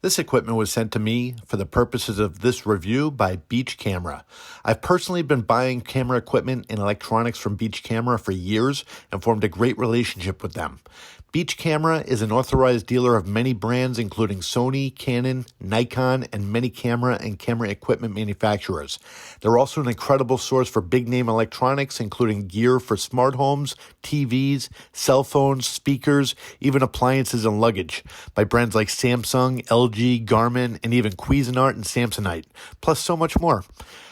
This equipment was sent to me for the purposes of this review by Beach Camera. I've personally been buying camera equipment and electronics from Beach Camera for years and formed a great relationship with them. Beach Camera is an authorized dealer of many brands including Sony, Canon, Nikon, and many camera and camera equipment manufacturers. They're also an incredible source for big-name electronics including gear for smart homes, TVs, cell phones, speakers, even appliances and luggage by brands like Samsung, LG, Garmin, and even Cuisinart and Samsonite, plus so much more.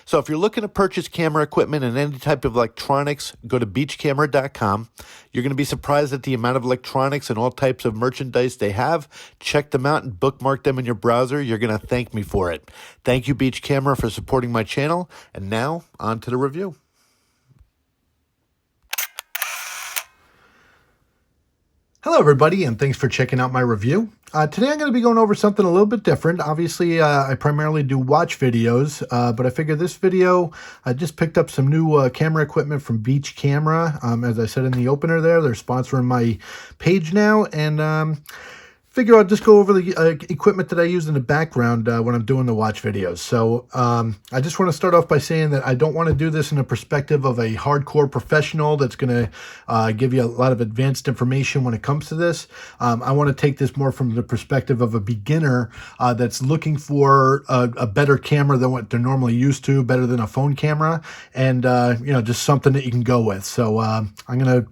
So if you're looking to purchase camera equipment and any type of electronics, go to beachcamera.com. You're going to be surprised at the amount of electronics and all types of merchandise they have. Check them out and bookmark them in your browser. You're going to thank me for it. Thank you, Beach Camera, for supporting my channel. And now, on to the review. Hello, everybody, and thanks for checking out my review. Today I'm going to be going over something a little bit different. Obviously, I primarily do watch videos, but I figured this video, I just picked up some new camera equipment from Beach Camera. As I said in the opener there, they're sponsoring my page now, and figure I'll just go over the equipment that I use in the background when I'm doing the watch videos. So I just want to start off by saying that I don't want to do this in the perspective of a hardcore professional that's going to give you a lot of advanced information when it comes to this. I want to take this more from the perspective of a beginner that's looking for a better camera than what they're normally used to, better than a phone camera, and you know, just something that you can go with. So I'm going to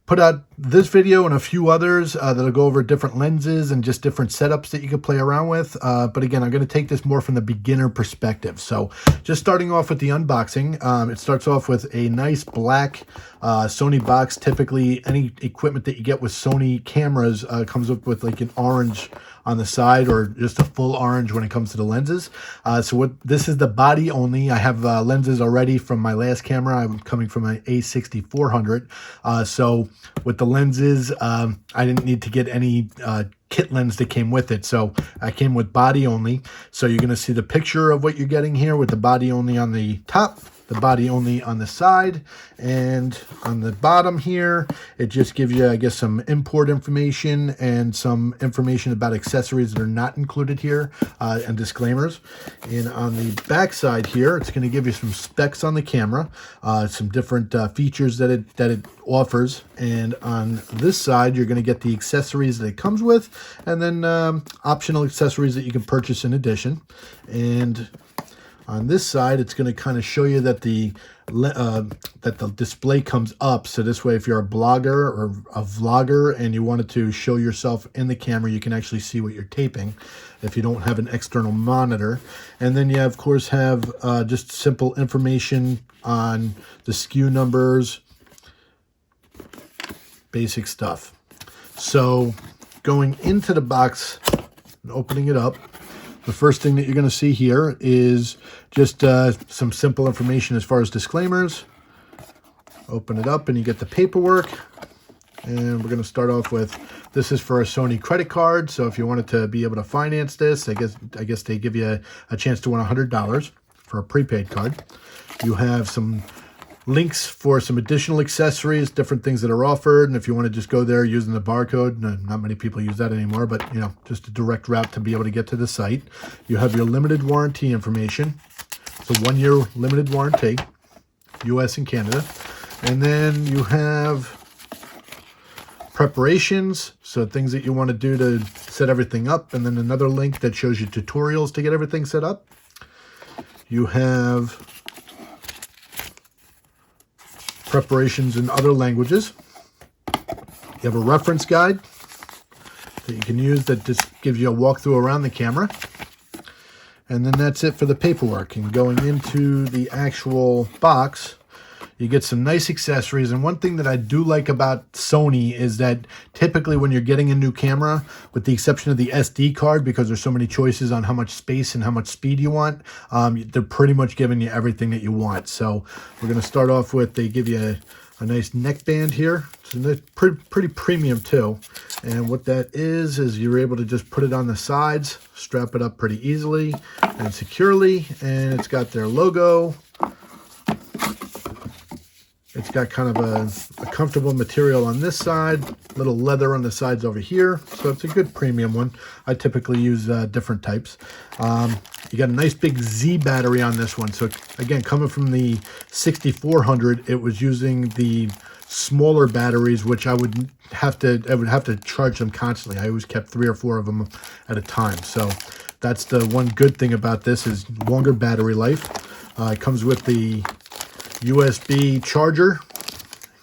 put out this video and a few others that'll go over different lenses and just different setups that you can play around with. But again, I'm going to take this more from the beginner perspective. So just starting off with the unboxing, it starts off with a nice black Sony box. Typically, any equipment that you get with Sony cameras comes up with like an orange on the side or just a full orange when it comes to the lenses. So this is the body only. I have lenses already from my last camera. I'm coming from an A6600. So with the lenses, I didn't need to get any kit lens that came with it. So I came with body only. So you're going to see the picture of what you're getting here with the body only on the top, the body only on the side, and on the bottom here, it just gives you, I guess, some import information and some information about accessories that are not included here and disclaimers. And on the back side here, it's going to give you some specs on the camera, some different features that it offers. And on this side, you're going to get the accessories that it comes with, and then optional accessories that you can purchase in addition. And on this side, it's going to kind of show you that the display comes up. So this way, if you're a blogger or a vlogger and you wanted to show yourself in the camera, you can actually see what you're taping if you don't have an external monitor. And then you, of course, have just simple information on the SKU numbers, basic stuff. So going into the box and opening it up, the first thing that you're going to see here is just some simple information as far as disclaimers. Open it up and you get the paperwork. And we're going to start off with, this is for a Sony credit card. So if you wanted to be able to finance this, I guess they give you a chance to win $100 for a prepaid card. You have some links for some additional accessories, different things that are offered, and if you want to just go there using the barcode, not many people use that anymore, but you know, just a direct route to be able to get to the site. You have your limited warranty information. It's a 1-year limited warranty, US and Canada. And then you have preparations, so things that you want to do to set everything up, and then another link that shows you tutorials to get everything set up. You have preparations in other languages. You have a reference guide that you can use that just gives you a walkthrough around the camera. And then that's it for the paperwork. And going into the actual box, you get some nice accessories. And one thing that I do like about Sony is that typically when you're getting a new camera, with the exception of the SD card, because there's so many choices on how much space and how much speed you want, they're pretty much giving you everything that you want. So we're going to start off with, they give you a nice neck band here. It's pretty premium too. And what that is you're able to just put it on the sides, strap it up pretty easily and securely. And it's got their logo. It's got kind of a comfortable material on this side, little leather on the sides over here. So it's a good premium one. I typically use different types. You got a nice big Z battery on this one. So again, coming from the 6400, it was using the smaller batteries, which I would have to charge them constantly. I always kept 3 or 4 of them at a time. So that's the one good thing about this, is longer battery life. It comes with the USB charger.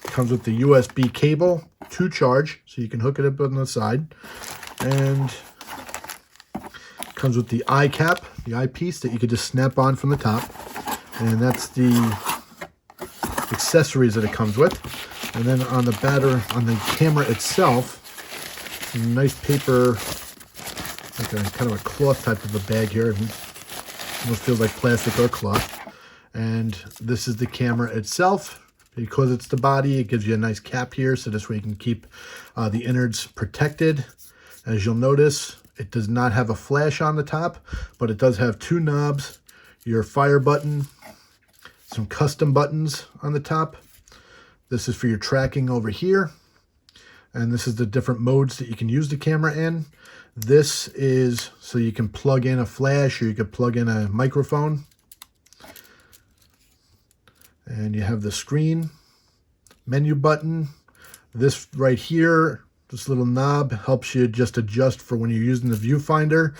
It comes with the USB cable to charge, so you can hook it up on the side. And it comes with the eye cap, the eyepiece that you could just snap on from the top. And that's the accessories that it comes with. And then on the camera itself, some nice paper, like a kind of a cloth type of a bag here. It almost feels like plastic or cloth. And this is the camera itself. Because it's the body, it gives you a nice cap here, so this way you can keep the innards protected. As you'll notice, it does not have a flash on the top, but it does have 2 knobs, your fire button, some custom buttons on the top. This is for your tracking over here. And this is the different modes that you can use the camera in. This is so you can plug in a flash, or you could plug in a microphone. And you have the screen, menu button. This right here, this little knob helps you just adjust for when you're using the viewfinder.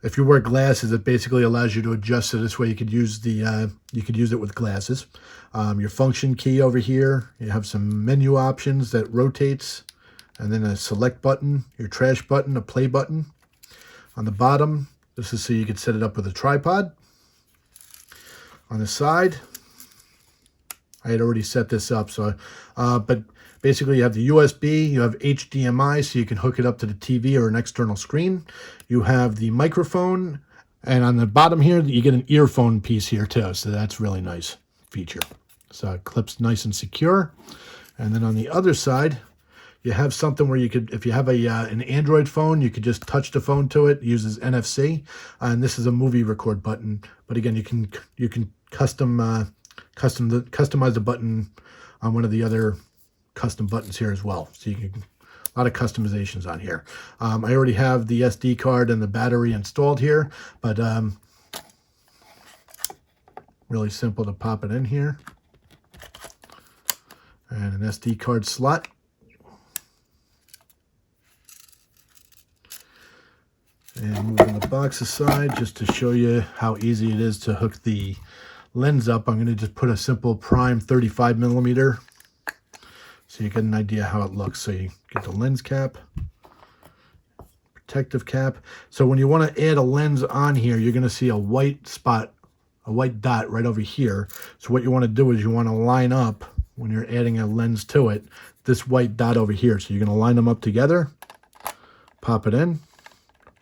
If you wear glasses, it basically allows you to adjust, so this way you could use it with glasses. Your function key over here, you have some menu options that rotates, and then a select button, your trash button, a play button. On the bottom, this is so you could set it up with a tripod. On the side, I had already set this up, so but basically you have the USB, you have HDMI, so you can hook it up to the TV or an external screen. You have the microphone, and on the bottom here, you get an earphone piece here too, so that's really nice feature. So it clips nice and secure. And then on the other side, you have something where you could, if you have an Android phone, you could just touch the phone to it. It uses NFC, and this is a movie record button. But again, you can customize the button on one of the other custom buttons here as well. So you can, a lot of customizations on here. I already have the SD card and the battery installed here, but really simple to pop it in here. And an SD card slot. And moving the box aside, just to show you how easy it is to hook the lens up, I'm going to just put a simple prime 35mm, so you get an idea how it looks. So you get the lens cap, protective cap. So when you want to add a lens on here, you're going to see a white spot, a white dot right over here. So what you want to do is you want to line up, when you're adding a lens to it, this white dot over here. So you're going to line them up together, pop it in.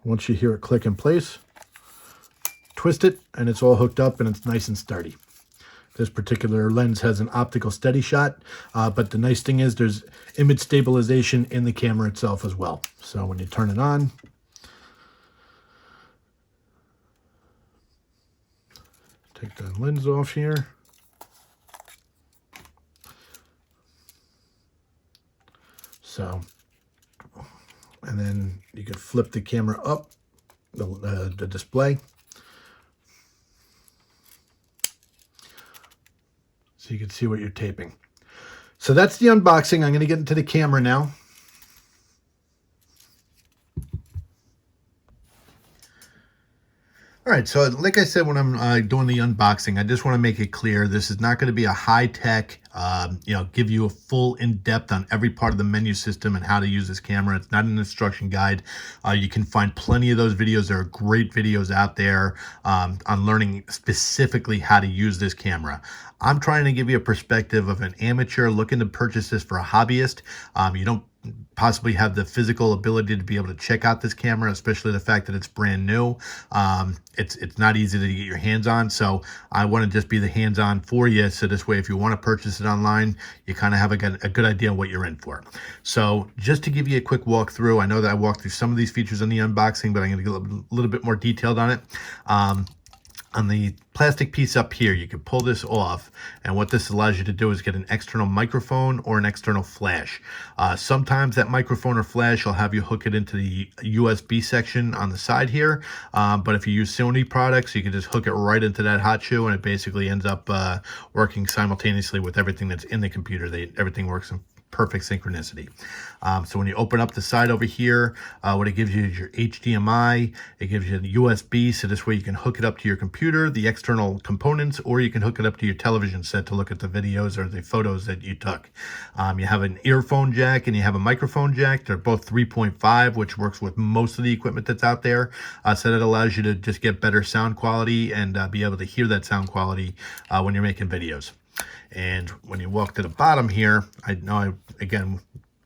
Once you hear it click in place, twist it, and it's all hooked up and it's nice and sturdy. This particular lens has an optical steady shot, but the nice thing is there's image stabilization in the camera itself as well. So when you turn it on, take the lens off here. So, and then you can flip the camera up, the display. So you can see what you're taping. So that's the unboxing. I'm going to get into the camera now. All right, so like I said, when I'm doing the unboxing, I just want to make it clear, this is not going to be a high-tech, give you a full in-depth on every part of the menu system and how to use this camera. It's not an instruction guide. You can find plenty of those videos. There are great videos out there on learning specifically how to use this camera. I'm trying to give you a perspective of an amateur looking to purchase this for a hobbyist. You don't possibly have the physical ability to be able to check out this camera, especially the fact that it's brand new. It's not easy to get your hands on, so I want to just be the hands-on for you, so this way if you want to purchase it online, you kind of have a good idea what you're in for. So just to give you a quick walkthrough, I know that I walked through some of these features in the unboxing, but I'm going to get a little bit more detailed on it. on the plastic piece up here, you can pull this off, and what this allows you to do is get an external microphone or an external flash. Sometimes that microphone or flash will have you hook it into the USB section on the side here, but if you use Sony products, you can just hook it right into that hot shoe, and it basically ends up working simultaneously with everything that's in the computer. Everything works in perfect synchronicity. So when you open up the side over here, what it gives you is your HDMI, it gives you the USB, so this way you can hook it up to your computer, the external components, or you can hook it up to your television set to look at the videos or the photos that you took. You have an earphone jack and you have a microphone jack. They're both 3.5, which works with most of the equipment that's out there, so that allows you to just get better sound quality and be able to hear that sound quality when you're making videos. And when you walk to the bottom here, I know I, again,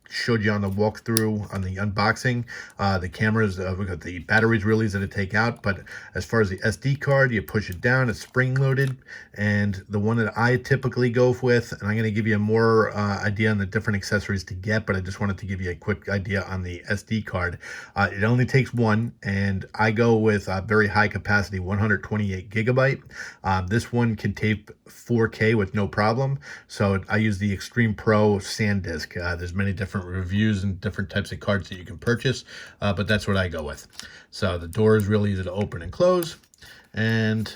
showed you on the walkthrough on the unboxing, the cameras, we got the batteries really easy to take out, but as far as the SD card, you push it down, it's spring loaded, and the one that I typically go with, and I'm going to give you a more idea on the different accessories to get, but I just wanted to give you a quick idea on the SD card. It only takes one, and I go with a very high capacity 128 gigabyte. This one can tape 4K with no problem, so I use the Extreme Pro SanDisk. There's many different reviews and different types of cards that you can purchase, but that's what I go with. So the door is really easy to open and close. And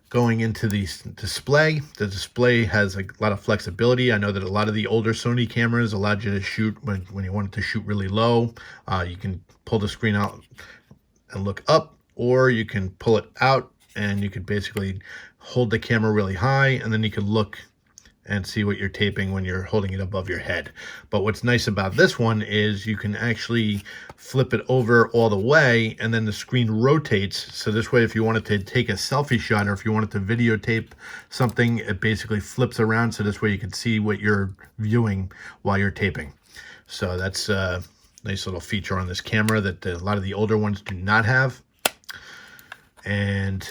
going into the display has a lot of flexibility. I know that a lot of the older Sony cameras allowed you to shoot when you wanted to shoot really low. You can pull the screen out and look up, or you can pull it out and you could basically hold the camera really high, and then you can look and see what you're taping when you're holding it above your head. But what's nice about this one is you can actually flip it over all the way, and then the screen rotates. So this way, if you wanted to take a selfie shot or if you wanted to videotape something, it basically flips around. So this way you can see what you're viewing while you're taping. So that's a nice little feature on this camera that a lot of the older ones do not have. And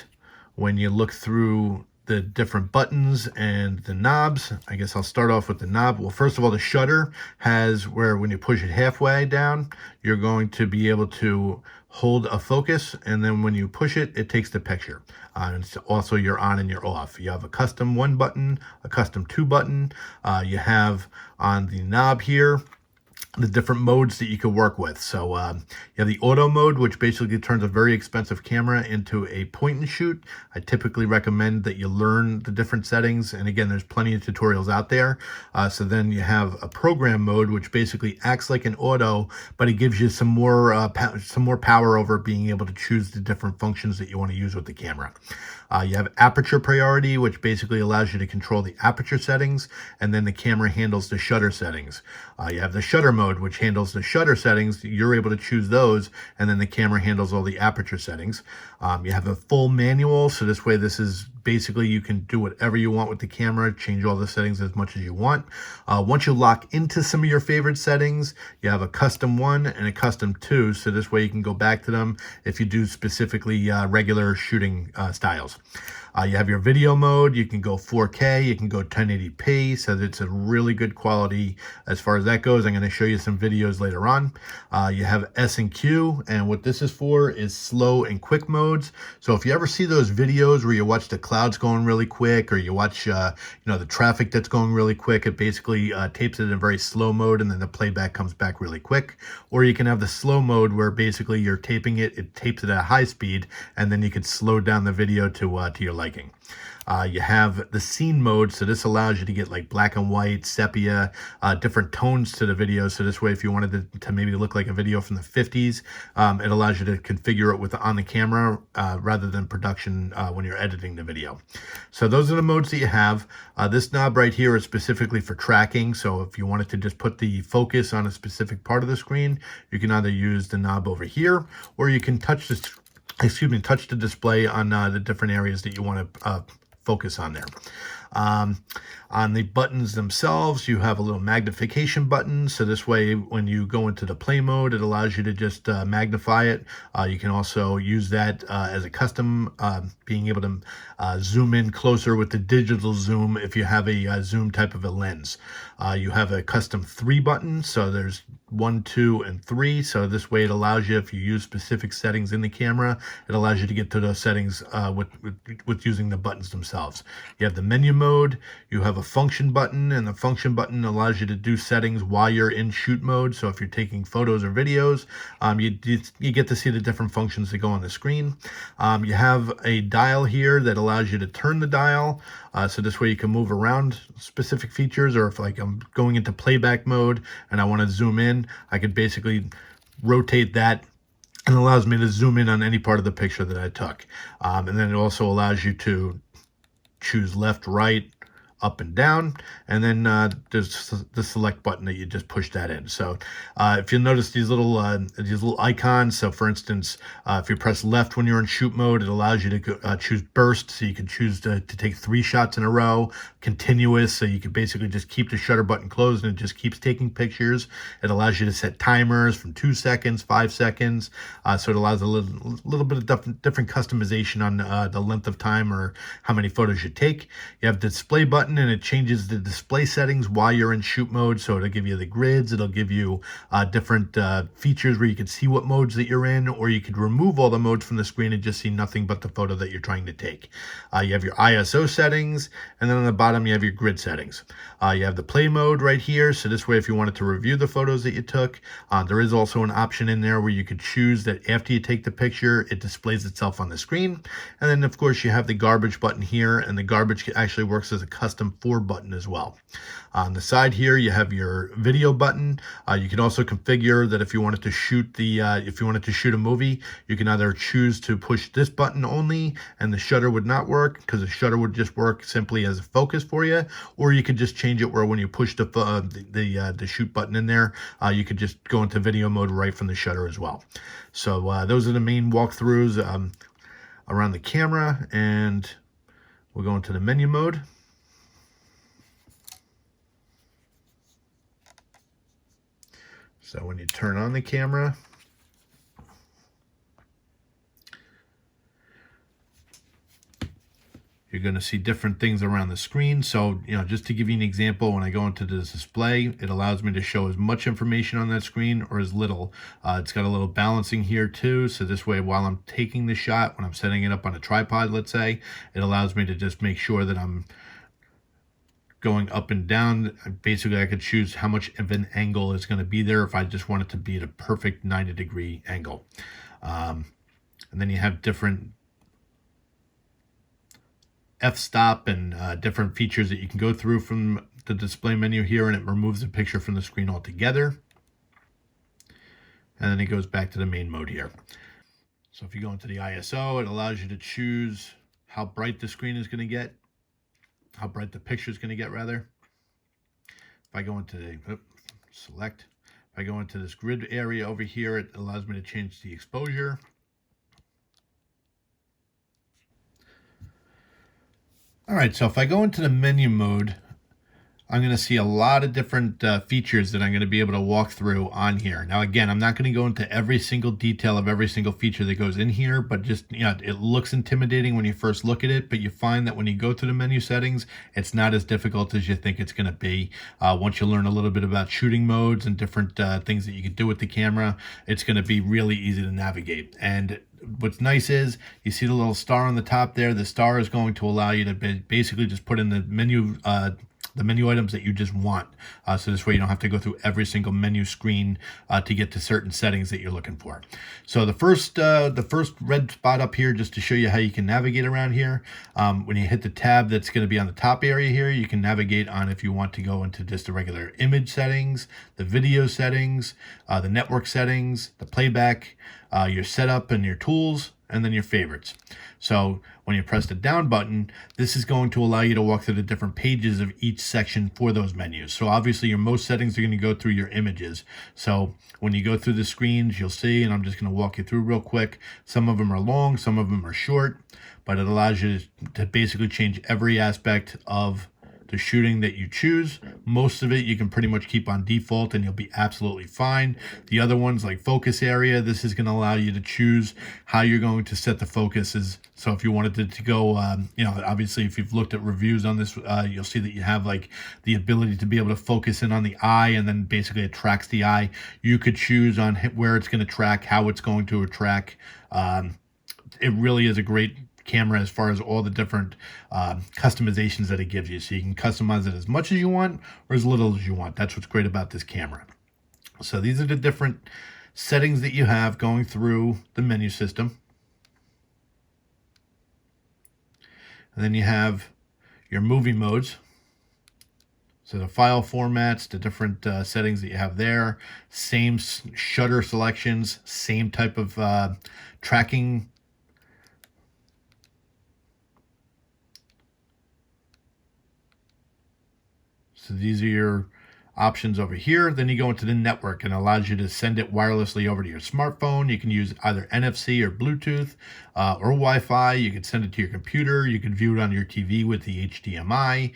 when you look through the different buttons and the knobs, I guess I'll start off with the knob. Well, first of all, the shutter has where when you push it halfway down, you're going to be able to hold a focus, and then when you push it, it takes the picture. And it's also your on and your off. You have a custom 1 button, a custom 2 button. You have on the knob here the different modes that you can work with. So you have the auto mode, which basically turns a very expensive camera into a point and shoot. I typically recommend that you learn the different settings, and again, there's plenty of tutorials out there. So then you have a program mode, which basically acts like an auto, but it gives you some more power over being able to choose the different functions that you want to use with the camera. You have aperture priority, which basically allows you to control the aperture settings, and then the camera handles the shutter settings. You have the shutter mode, which handles the shutter settings. You're able to choose those, and then the camera handles all the aperture settings. You have a full manual, so this way this is basically you can do whatever you want with the camera, change all the settings as much as you want. Once you lock into some of your favorite settings, you have a custom 1 and a custom 2, so this way you can go back to them if you do specifically regular shooting styles. You have your video mode. You can go 4K, you can go 1080p, so it's a really good quality as far as that goes. I'm going to show you some videos later on. You have S and Q, and what this is for is slow and quick modes. So if you ever see those videos where you watch the clouds going really quick, or you watch the traffic that's going really quick, it basically tapes it in a very slow mode, and then the playback comes back really quick. Or you can have the slow mode where basically you're taping it, it tapes it at high speed, and then you can slow down the video to your liking. You have the scene mode, so this allows you to get like black and white, sepia, different tones to the video. So this way, if you wanted to maybe look like a video from the 50s, it allows you to configure it with on the camera rather than production when you're editing the video. So those are the modes that you have. This knob right here is specifically for tracking. So if you wanted to just put the focus on a specific part of the screen, you can either use the knob over here, or you can touch the display on the different areas that you want to focus on there. On the buttons themselves, you have a little magnification button. So this way, when you go into the play mode, it allows you to just magnify it. You can also use that as a custom, being able to zoom in closer with the digital zoom if you have a zoom type of a lens. You have a custom 3 button. So there's 1, 2, and 3. So this way it allows you, if you use specific settings in the camera, it allows you to get to those settings with using the buttons themselves. You have the menu mode, you have a function button, and the function button allows you to do settings while you're in shoot mode. So if you're taking photos or videos, you get to see the different functions that go on the screen. You have a dial here that allows you to turn the dial. So this way you can move around specific features, or if like I'm going into playback mode and I want to zoom in, I could basically rotate that, and it allows me to zoom in on any part of the picture that I took. And then it also allows you to choose left, right, up and down, and then there's the select button that you just push that in. So if you'll notice these little icons, so for instance, if you press left when you're in shoot mode, it allows you to choose burst, so you can choose to take 3 shots in a row, continuous, so you can basically just keep the shutter button closed and it just keeps taking pictures. It allows you to set timers from 2 seconds, 5 seconds, so it allows a little bit of different customization on the length of time or how many photos you take. You have the display button, and it changes the display settings while you're in shoot mode. So it'll give you the grids, it'll give you different features where you can see what modes that you're in, or you could remove all the modes from the screen and just see nothing but the photo that you're trying to take. You have your ISO settings, and then on the bottom you have your grid settings. You have the play mode right here, so this way if you wanted to review the photos that you took, there is also an option in there where you could choose that after you take the picture, it displays itself on the screen. And then of course you have the garbage button here, and the garbage actually works as a custom 4 button as well. On the side here you have your video button. You can also configure that if you wanted to shoot a movie, you can either choose to push this button only and the shutter would not work, because the shutter would just work simply as a focus for you, or you could just change it where when you push the shoot button in there, you could just go into video mode right from the shutter as well. So those are the main walkthroughs around the camera, and we'll go into the menu mode. So when you turn on the camera, you're going to see different things around the screen. So, just to give you an example, when I go into the display, it allows me to show as much information on that screen or as little. It's got a little balancing here too. So this way, while I'm taking the shot, when I'm setting it up on a tripod, let's say, it allows me to just make sure that I'm going up and down. Basically, I could choose how much of an angle is going to be there if I just want it to be at a perfect 90-degree angle. And then you have different f-stop and different features that you can go through from the display menu here, and it removes the picture from the screen altogether. And then it goes back to the main mode here. So if you go into the ISO, it allows you to choose how bright the screen is going to get, how bright the picture is going to get rather. If I go into the select, if I go into this grid area over here, it allows me to change the exposure. All right, so if I go into the menu mode, I'm going to see a lot of different features that I'm going to be able to walk through on here. Now, again, I'm not going to go into every single detail of every single feature that goes in here, but just, it looks intimidating when you first look at it, but you find that when you go through the menu settings, it's not as difficult as you think it's going to be. Once you learn a little bit about shooting modes and different things that you can do with the camera, it's going to be really easy to navigate. And what's nice is you see the little star on the top there. The star is going to allow you to basically just put in the menu items that you just want. So this way you don't have to go through every single menu screen to get to certain settings that you're looking for. So the first red spot up here, just to show you how you can navigate around here. When you hit the tab that's going to be on the top area here, you can navigate on if you want to go into just the regular image settings, the video settings, the network settings, the playback, your setup and your tools, and then your favorites. So when you press the down button, this is going to allow you to walk through the different pages of each section for those menus. So obviously your most settings are going to go through your images. So when you go through the screens, you'll see, and I'm just going to walk you through real quick. Some of them are long, some of them are short, but it allows you to basically change every aspect of the shooting that you choose. Most of it you can pretty much keep on default and you'll be absolutely fine. The other ones like focus area, this is going to allow you to choose how you're going to set the focuses. So if you wanted it to go, you know, obviously if you've looked at reviews on this, you'll see that you have like the ability to be able to focus in on the eye, and then basically it tracks the eye. You could choose on where it's going to track, how it's going to track. It really is a great camera as far as all the different customizations that it gives you. So you can customize it as much as you want or as little as you want. That's what's great about this camera. So these are the different settings that you have going through the menu system. And then you have your movie modes. So the file formats, the different settings that you have there, same shutter selections, same type of tracking. So these are your options over here. Then you go into the network, and it allows you to send it wirelessly over to your smartphone. You can use either NFC or Bluetooth or Wi-Fi. You can send it to your computer. You can view it on your TV with the HDMI.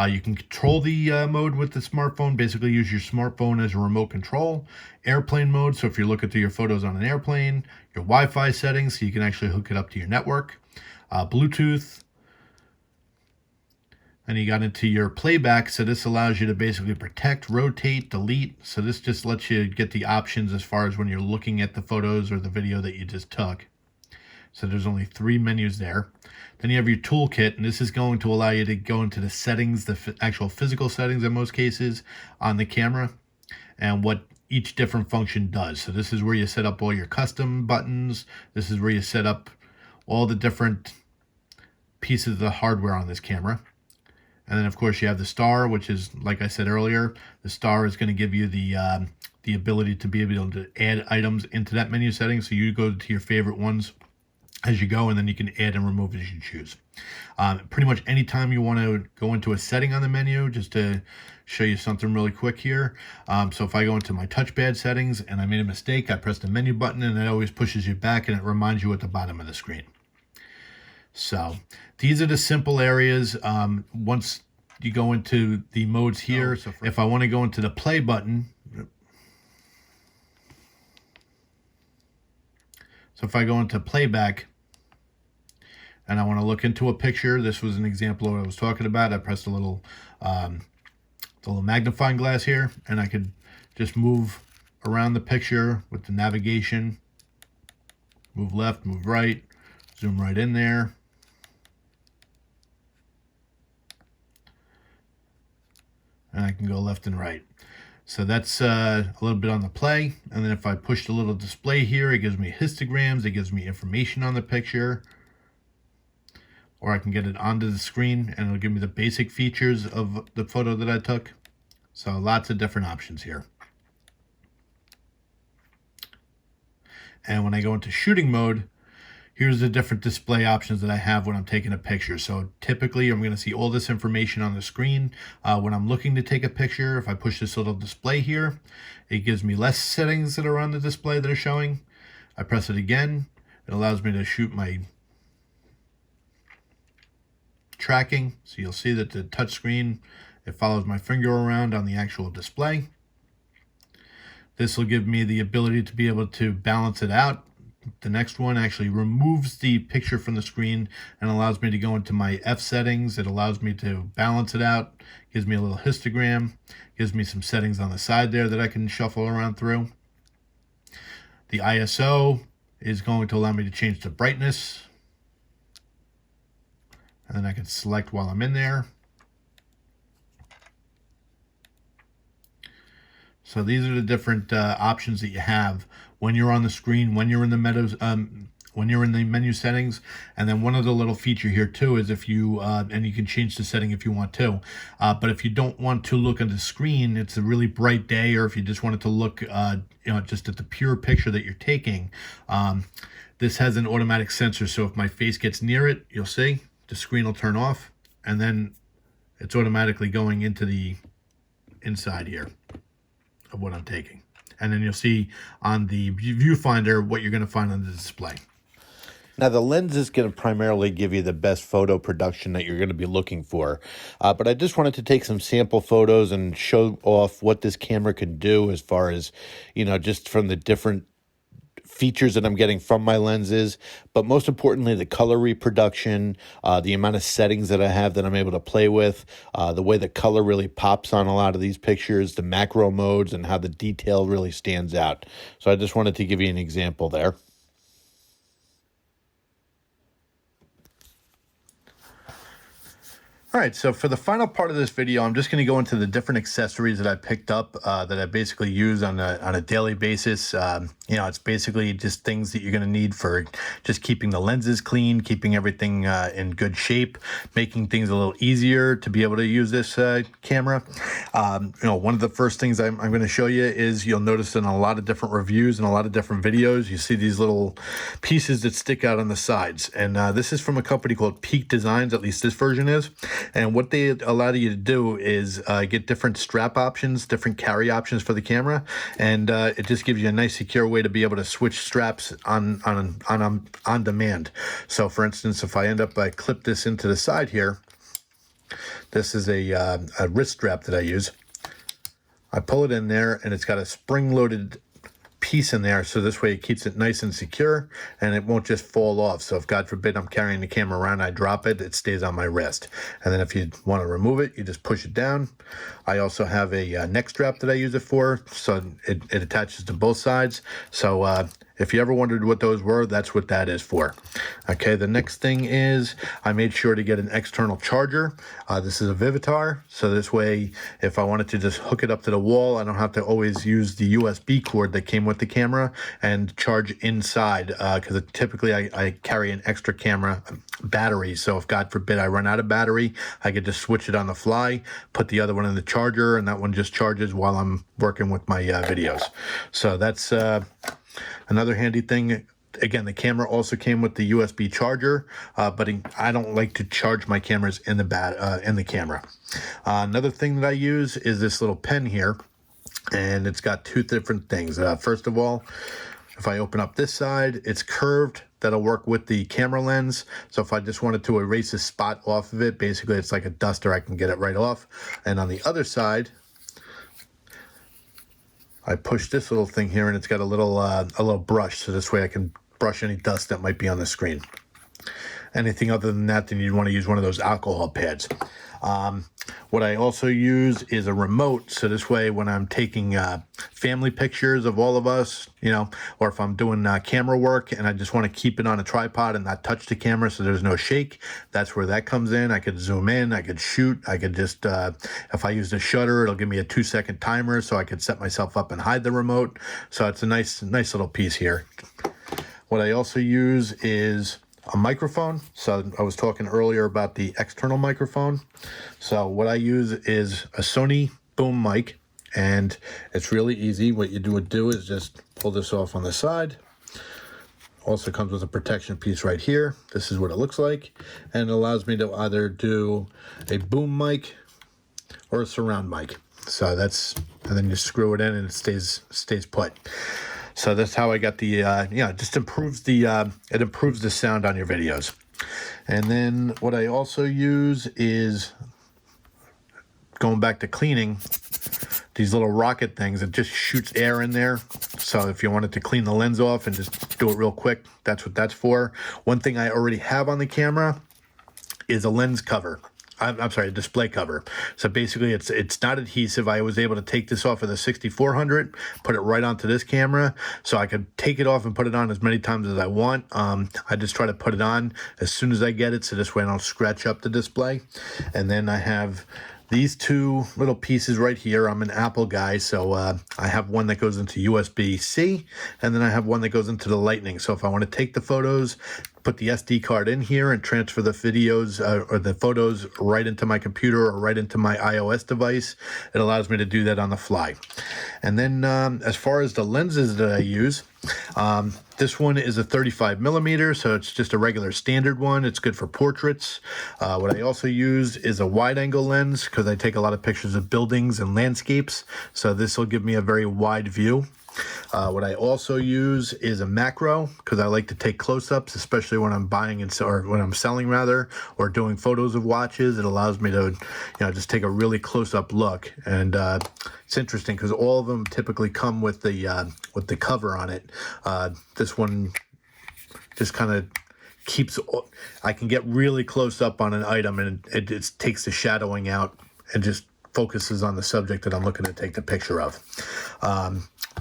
You can control the mode with the smartphone. Basically use your smartphone as a remote control. Airplane mode, so if you're looking through your photos on an airplane. Your Wi-Fi settings, so you can actually hook it up to your network. Bluetooth. And you got into your playback, so this allows you to basically protect, rotate, delete. So this just lets you get the options as far as when you're looking at the photos or the video that you just took. So there's only 3 menus there. Then you have your toolkit, and this is going to allow you to go into the settings, the actual physical settings in most cases on the camera, and what each different function does. So this is where you set up all your custom buttons. This is where you set up all the different pieces of the hardware on this camera. And then, of course, you have the star, which is, like I said earlier, the star is going to give you the ability to be able to add items into that menu setting. So you go to your favorite ones as you go, and then you can add and remove as you choose. Pretty much anytime you want to go into a setting on the menu, just to show you something really quick here. So if I go into my touchpad settings and I made a mistake, I press the menu button, and it always pushes you back, and it reminds you at the bottom of the screen. So these are the simple areas. Once you go into the modes here, so if I want to go into the play button, so if I go into playback and I want to look into a picture, this was an example of what I was talking about. I pressed the little magnifying glass here, and I could just move around the picture with the navigation, move left, move right, zoom right in there. And I can go left and right. So that's a little bit on the play. And then if I push the little display here, it gives me histograms, it gives me information on the picture. Or I can get it onto the screen and it'll give me the basic features of the photo that I took. So lots of different options here. And when I go into shooting mode, here's the different display options that I have when I'm taking a picture. So typically I'm going to see all this information on the screen. When I'm looking to take a picture, if I push this little display here, it gives me less settings that are on the display that are showing. I press it again. It allows me to shoot my tracking. So you'll see that the touch screen, it follows my finger around on the actual display. This will give me the ability to be able to balance it out. The next one actually removes the picture from the screen and allows me to go into my F settings. It allows me to balance it out, gives me a little histogram, gives me some settings on the side there that I can shuffle around through. The ISO is going to allow me to change the brightness. And then I can select while I'm in there. So these are the different options that you have when you're on the screen, when you're in the menu settings. And then one other little feature here too is if you and you can change the setting if you want to, but if you don't want to look at the screen, it's a really bright day, or if you just wanted to look just at the pure picture that you're taking, this has an automatic sensor. So if my face gets near it, you'll see the screen will turn off, and then it's automatically going into the inside here of what I'm taking. And then you'll see on the viewfinder what you're going to find on the display. Now, the lens is going to primarily give you the best photo production that you're going to be looking for. But I just wanted to take some sample photos and show off what this camera could do as far as, just from the different features that I'm getting from my lenses, but most importantly, the color reproduction, the amount of settings that I have that I'm able to play with, the way the color really pops on a lot of these pictures, the macro modes, and how the detail really stands out. So I just wanted to give you an example there. All right, so for the final part of this video, I'm just going to go into the different accessories that I picked up that I basically use on a daily basis. It's basically just things that you're going to need for just keeping the lenses clean, keeping everything in good shape, making things a little easier to be able to use this camera. One of the first things I'm going to show you is you'll notice in a lot of different reviews and a lot of different videos, you see these little pieces that stick out on the sides. And this is from a company called Peak Designs, at least this version is. And what they allow you to do is get different strap options, different carry options for the camera, and it just gives you a nice secure way to be able to switch straps on demand. So, for instance, if I end up I clip this into the side here, this is a wrist strap that I use. I pull it in there, and it's got a spring-loaded piece in there, so this way it keeps it nice and secure and it won't just fall off. So if God forbid I'm carrying the camera around, I drop it, it stays on my wrist. And then if you want to remove it, you just push it down. I also have a neck strap that I use it for, so it attaches to both sides. So if you ever wondered what those were, that's what that is for. Okay, the next thing is I made sure to get an external charger. This is a Vivitar, so this way if I wanted to just hook it up to the wall, I don't have to always use the USB cord that came with the camera and charge inside, because typically I carry an extra camera battery, so if God forbid I run out of battery, I could just switch it on the fly, put the other one in the charger, and that one just charges while I'm working with my videos. So that's another handy thing. Again, the camera also came with the USB charger, but I don't like to charge my cameras in the camera. Another thing that I use is this little pen here, and it's got two different things. First of all, if I open up this side, it's curved. That'll work with the camera lens. So if I just wanted to erase a spot off of it, basically it's like a duster, I can get it right off. And on the other side, I push this little thing here, and it's got a little brush, so this way I can brush any dust that might be on the screen. Anything other than that, then you'd want to use one of those alcohol pads. What I also use is a remote, so this way when I'm taking family pictures of all of us, or if I'm doing camera work and I just want to keep it on a tripod and not touch the camera so there's no shake, that's where that comes in. I could zoom in, I could shoot, I could just, if I use the shutter, it'll give me a 2-second timer so I could set myself up and hide the remote. So it's a nice little piece here. What I also use is a microphone. So I was talking earlier about the external microphone. So what I use is a Sony boom mic, and it's really easy. What you would do is just pull this off on the side. Also comes with a protection piece right here. This is what it looks like, and it allows me to either do a boom mic or a surround mic. So and then you screw it in and it stays put. So that's how I got the, it just improves it improves the sound on your videos. And then what I also use is, going back to cleaning, these little rocket things. It just shoots air in there. So if you wanted to clean the lens off and just do it real quick, that's what that's for. One thing I already have on the camera is a lens cover. I'm sorry, a display cover. So basically it's not adhesive. I was able to take this off of the 6400, put it right onto this camera, so I could take it off and put it on as many times as I want. I just try to put it on as soon as I get it, so this way I don't scratch up the display. And then I have these two little pieces right here. I'm an Apple guy, so I have one that goes into USB-C, and then I have one that goes into the Lightning. So if I want to take the photos, put the SD card in here and transfer the videos or the photos right into my computer or right into my iOS device, it allows me to do that on the fly. And then as far as the lenses that I use, this one is a 35 millimeter, so it's just a regular standard one. It's good for portraits. What I also use is a wide angle lens because I take a lot of pictures of buildings and landscapes. So this will give me a very wide view. What I also use is a macro because I like to take close-ups, especially when I'm buying or when I'm selling rather, or doing photos of watches. It allows me to, just take a really close-up look. And it's interesting because all of them typically come with the cover on it. This one just kind of I can get really close up on an item, and it just takes the shadowing out and just focuses on the subject that I'm looking to take the picture of.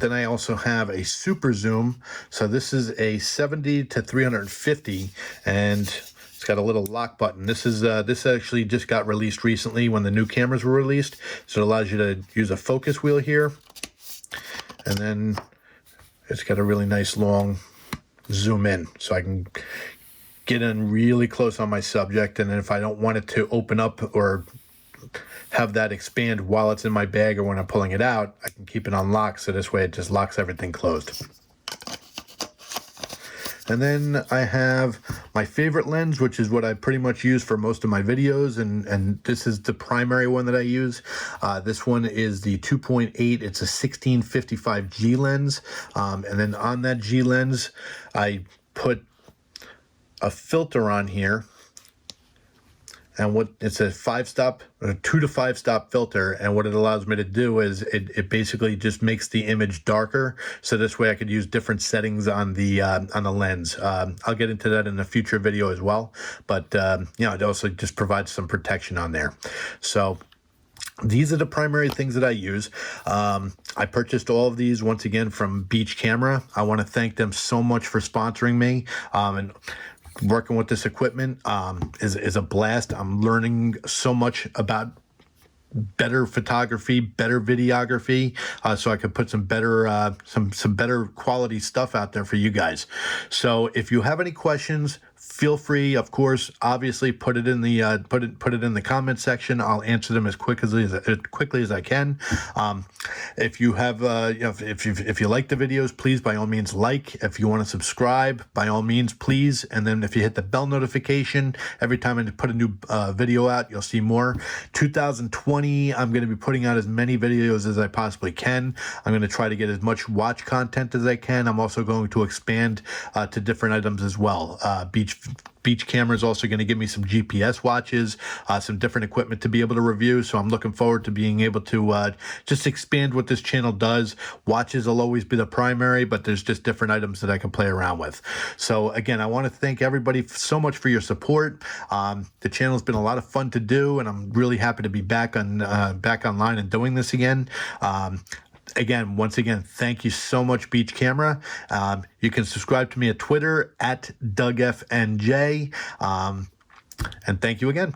Then I also have a super zoom. So this is a 70 to 350, and it's got a little lock button. This actually just got released recently when the new cameras were released. So it allows you to use a focus wheel here, and then it's got a really nice long zoom in, so I can get in really close on my subject. And then if I don't want it to open up or have that expand while it's in my bag or when I'm pulling it out, I can keep it on lock, so this way it just locks everything closed. And then I have my favorite lens, which is what I pretty much use for most of my videos, and this is the primary one that I use. This one is the 2.8. It's a 1655 G lens, and then on that G lens, I put a filter on here. And it's a 2 to 5 stop filter, and what it allows me to do is it basically just makes the image darker, so this way I could use different settings on the lens. I'll get into that in a future video as well, but it also just provides some protection on there. So these are the primary things that I use. I purchased all of these once again from Beach Camera. I want to thank them so much for sponsoring me, and working with this equipment is a blast. I'm learning so much about better photography, better videography, so I could put some better some better quality stuff out there for you guys. So if you have any questions, feel free, of course, obviously put it in the put it in the comment section. I'll answer them as quickly as I can. If you have if you like the videos, please by all means like. If you want to subscribe, by all means please. And then if you hit the bell notification every time I put a new video out, you'll see more. 2020, I'm going to be putting out as many videos as I possibly can. I'm going to try to get as much watch content as I can. I'm also going to expand to different items as well. Beach Camera is also going to give me some GPS watches, some different equipment to be able to review. So I'm looking forward to being able to just expand what this channel does. Watches will always be the primary, but there's just different items that I can play around with. So again, I want to thank everybody so much for your support. The channel has been a lot of fun to do, and I'm really happy to be back online and doing this again. Once again, thank you so much, Beach Camera. You can subscribe to me at Twitter at DougFNJ. And thank you again.